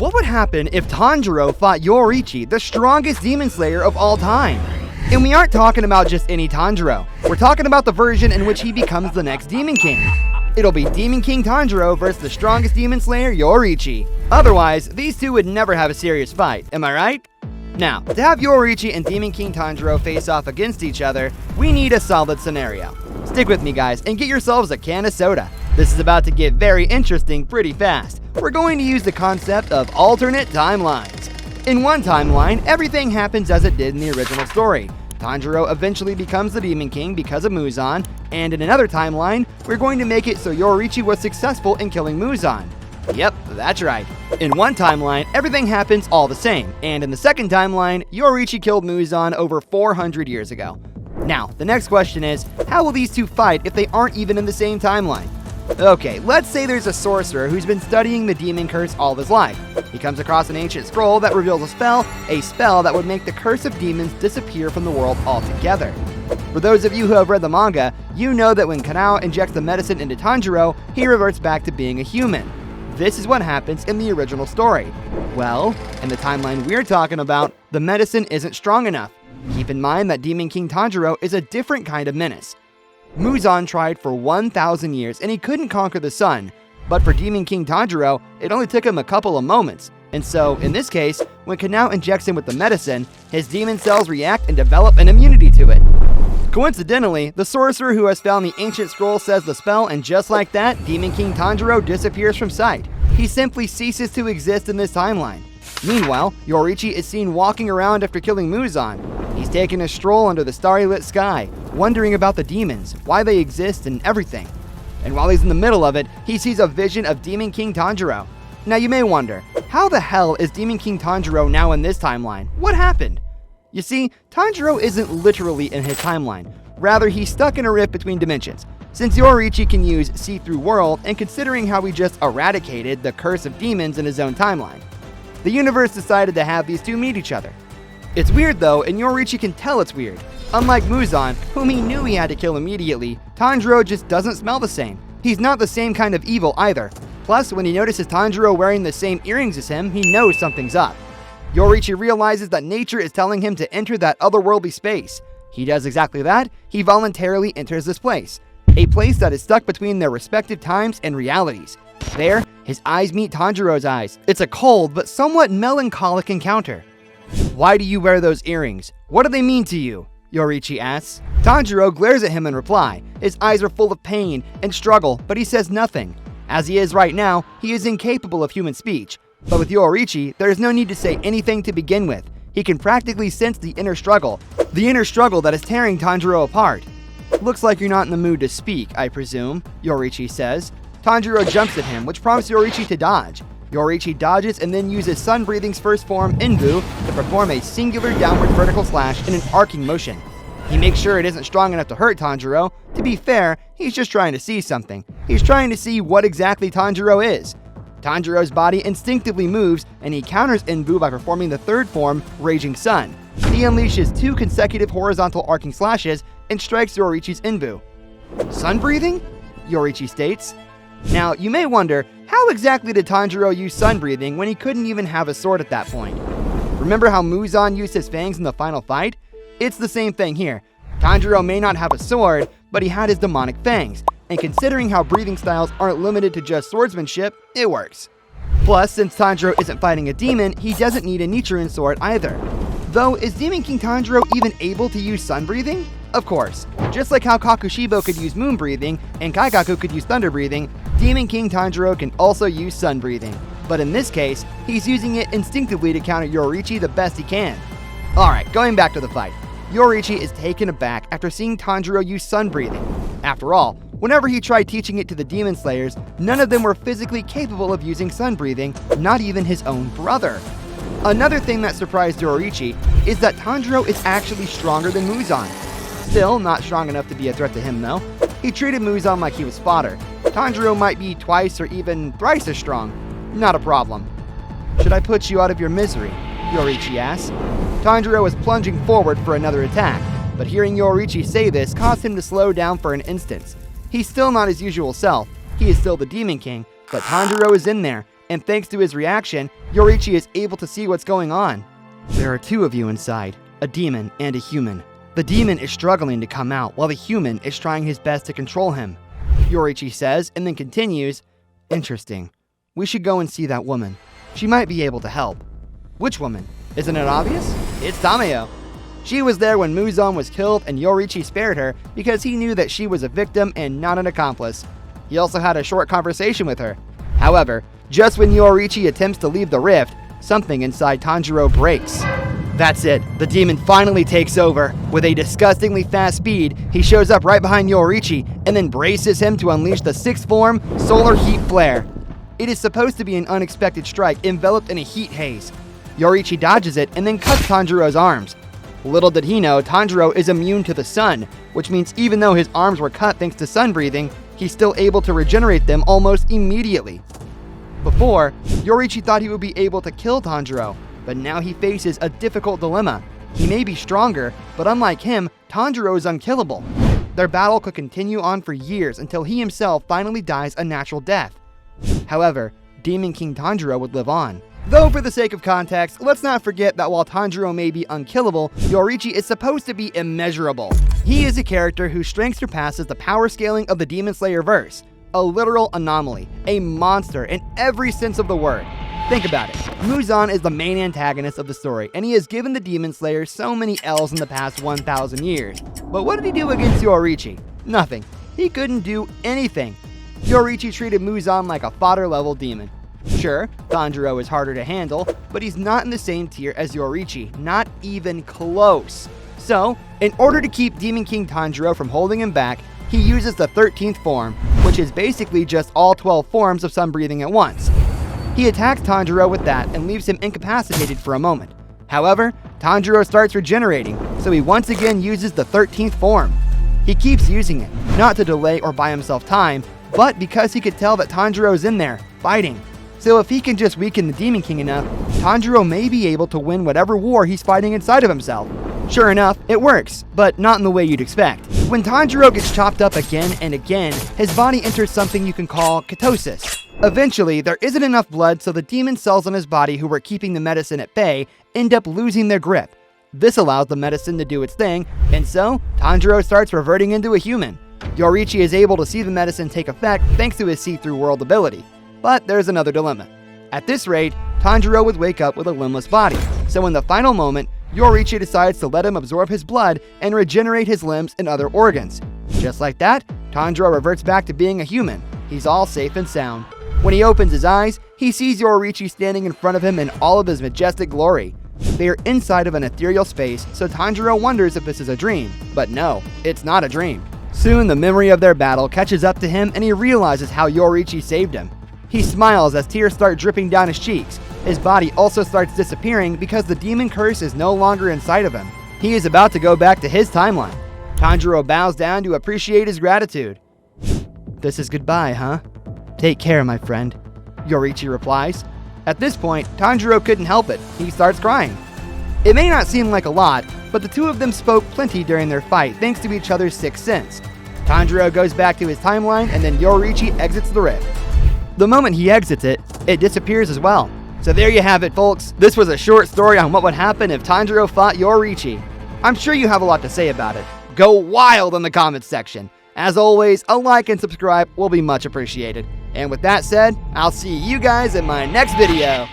What would happen if Tanjiro fought Yoriichi, the strongest demon slayer of all time? And we aren't talking about just any Tanjiro. We're talking about the version in which he becomes the next Demon King. It'll be Demon King Tanjiro versus the strongest demon slayer, Yoriichi. Otherwise, these two would never have a serious fight, am I right? Now, to have Yoriichi and Demon King Tanjiro face off against each other, we need a solid scenario. Stick with me, guys, and get yourselves a can of soda. This is about to get very interesting pretty fast. We're going to use the concept of alternate timelines. In one timeline, everything happens as it did in the original story. Tanjiro eventually becomes the Demon King because of Muzan, and in another timeline, we're going to make it so Yoriichi was successful in killing Muzan. Yep, that's right. In one timeline, everything happens all the same, and in the second timeline, Yoriichi killed Muzan over 400 years ago. Now, the next question is, how will these two fight if they aren't even in the same timeline? Okay, let's say there's a sorcerer who's been studying the demon curse all of his life. He comes across an ancient scroll that reveals a spell that would make the curse of demons disappear from the world altogether. For those of you who have read the manga, you know that when Kanao injects the medicine into Tanjiro, he reverts back to being a human. This is what happens in the original story. Well, in the timeline we're talking about, the medicine isn't strong enough. Keep in mind that Demon King Tanjiro is a different kind of menace. Muzan tried for 1,000 years and he couldn't conquer the sun, but for Demon King Tanjiro, it only took him a couple of moments. And so, in this case, when Kanao injects him with the medicine, his demon cells react and develop an immunity to it. Coincidentally, the sorcerer who has found the ancient scroll says the spell, and just like that, Demon King Tanjiro disappears from sight. He simply ceases to exist in this timeline. Meanwhile, Yoriichi is seen walking around after killing Muzan. He's taking a stroll under the starry-lit sky, wondering about the demons, why they exist, and everything. And while he's in the middle of it, he sees a vision of Demon King Tanjiro. Now you may wonder, how the hell is Demon King Tanjiro now in this timeline? What happened? You see, Tanjiro isn't literally in his timeline. Rather, he's stuck in a rift between dimensions. Since Yoriichi can use see-through world, and considering how he just eradicated the curse of demons in his own timeline, the universe decided to have these two meet each other. It's weird though, and Yoriichi can tell it's weird. Unlike Muzan, whom he knew he had to kill immediately, Tanjiro just doesn't smell the same. He's not the same kind of evil either. Plus, when he notices Tanjiro wearing the same earrings as him, he knows something's up. Yoriichi realizes that nature is telling him to enter that otherworldly space. He does exactly that. He voluntarily enters this place. A place that is stuck between their respective times and realities. There, his eyes meet Tanjiro's eyes. It's a cold but somewhat melancholic encounter. "Why do you wear those earrings? What do they mean to you?" Yoriichi asks. Tanjiro glares at him in reply. His eyes are full of pain and struggle, but he says nothing. As he is right now, he is incapable of human speech. But with Yoriichi, there is no need to say anything to begin with. He can practically sense the inner struggle that is tearing Tanjiro apart. "Looks like you're not in the mood to speak, I presume," Yoriichi says. Tanjiro jumps at him, which prompts Yoriichi to dodge. Yoriichi dodges and then uses Sun Breathing's first form, Inbu, to perform a singular downward vertical slash in an arcing motion. He makes sure it isn't strong enough to hurt Tanjiro. To be fair, he's just trying to see something. He's trying to see what exactly Tanjiro is. Tanjiro's body instinctively moves, and he counters Inbu by performing the third form, Raging Sun. He unleashes 2 consecutive horizontal arcing slashes and strikes Yoriichi's Inbu. "Sun breathing?" Yoriichi states. Now, you may wonder, how exactly did Tanjiro use sun breathing when he couldn't even have a sword at that point? Remember how Muzan used his fangs in the final fight? It's the same thing here. Tanjiro may not have a sword, but he had his demonic fangs, and considering how breathing styles aren't limited to just swordsmanship, it works. Plus, since Tanjiro isn't fighting a demon, he doesn't need a Nichiren sword either. Though, is Demon King Tanjiro even able to use sun breathing? Of course. Just like how Kakushibo could use moon breathing, and Kaikaku could use thunder breathing, Demon King Tanjiro can also use sun breathing. But in this case, he's using it instinctively to counter Yoriichi the best he can. Alright, going back to the fight. Yoriichi is taken aback after seeing Tanjiro use sun breathing. After all, whenever he tried teaching it to the demon slayers, none of them were physically capable of using sun breathing, not even his own brother. Another thing that surprised Yoriichi is that Tanjiro is actually stronger than Muzan. Still, not strong enough to be a threat to him though. He treated Muzan like he was fodder. Tanjiro might be twice or even thrice as strong. Not a problem. "Should I put you out of your misery?" Yoriichi asks. Tanjiro is plunging forward for another attack, but hearing Yoriichi say this caused him to slow down for an instant. He's still not his usual self. He is still the Demon King, but Tanjiro is in there, and thanks to his reaction, Yoriichi is able to see what's going on. There are two of you inside, a demon and a human. The demon is struggling to come out while the human is trying his best to control him. Yoriichi says and then continues, "Interesting. We should go and see that woman. She might be able to help." Which woman? Isn't it obvious? It's Tamayo. She was there when Muzan was killed and Yoriichi spared her because he knew that she was a victim and not an accomplice. He also had a short conversation with her. However, just when Yoriichi attempts to leave the rift, something inside Tanjiro breaks. That's it, the demon finally takes over. With a disgustingly fast speed, he shows up right behind Yoriichi and then braces him to unleash the 6th form, Solar Heat Flare. It is supposed to be an unexpected strike enveloped in a heat haze. Yoriichi dodges it and then cuts Tanjiro's arms. Little did he know, Tanjiro is immune to the sun, which means even though his arms were cut thanks to sun breathing, he's still able to regenerate them almost immediately. Before, Yoriichi thought he would be able to kill Tanjiro, but now he faces a difficult dilemma. He may be stronger, but unlike him, Tanjiro is unkillable. Their battle could continue on for years until he himself finally dies a natural death. However, Demon King Tanjiro would live on. Though for the sake of context, let's not forget that while Tanjiro may be unkillable, Yoriichi is supposed to be immeasurable. He is a character whose strength surpasses the power scaling of the Demon Slayer verse. A literal anomaly, a monster in every sense of the word. Think about it. Muzan is the main antagonist of the story, and he has given the Demon Slayer so many L's in the past 1,000 years. But what did he do against Yoriichi? Nothing. He couldn't do anything. Yoriichi treated Muzan like a fodder-level demon. Sure, Tanjiro is harder to handle, but he's not in the same tier as Yoriichi, not even close. So, in order to keep Demon King Tanjiro from holding him back, he uses the 13th form, which is basically just all 12 forms of sun breathing at once. He attacks Tanjiro with that and leaves him incapacitated for a moment. However, Tanjiro starts regenerating, so he once again uses the 13th form. He keeps using it, not to delay or buy himself time, but because he could tell that Tanjiro is in there, fighting. So if he can just weaken the Demon King enough, Tanjiro may be able to win whatever war he's fighting inside of himself. Sure enough, it works, but not in the way you'd expect. When Tanjiro gets chopped up again and again, his body enters something you can call ketosis. Eventually, there isn't enough blood, so the demon cells on his body who were keeping the medicine at bay end up losing their grip. This allows the medicine to do its thing, and so Tanjiro starts reverting into a human. Yoriichi is able to see the medicine take effect thanks to his see-through world ability. But there's another dilemma. At this rate, Tanjiro would wake up with a limbless body, so in the final moment, Yoriichi decides to let him absorb his blood and regenerate his limbs and other organs. Just like that, Tanjiro reverts back to being a human. He's all safe and sound. When he opens his eyes, he sees Yoriichi standing in front of him in all of his majestic glory. They are inside of an ethereal space, so Tanjiro wonders if this is a dream. But no, it's not a dream. Soon, the memory of their battle catches up to him and he realizes how Yoriichi saved him. He smiles as tears start dripping down his cheeks. His body also starts disappearing because the demon curse is no longer inside of him. He is about to go back to his timeline. Tanjiro bows down to appreciate his gratitude. "This is goodbye, huh? Take care, my friend," Yoriichi replies. At this point, Tanjiro couldn't help it. He starts crying. It may not seem like a lot, but the two of them spoke plenty during their fight thanks to each other's sixth sense. Tanjiro goes back to his timeline and then Yoriichi exits the rift. The moment he exits it, it disappears as well. So there you have it, folks. This was a short story on what would happen if Tanjiro fought Yoriichi. I'm sure you have a lot to say about it. Go wild in the comments section. As always, a like and subscribe will be much appreciated. And with that said, I'll see you guys in my next video.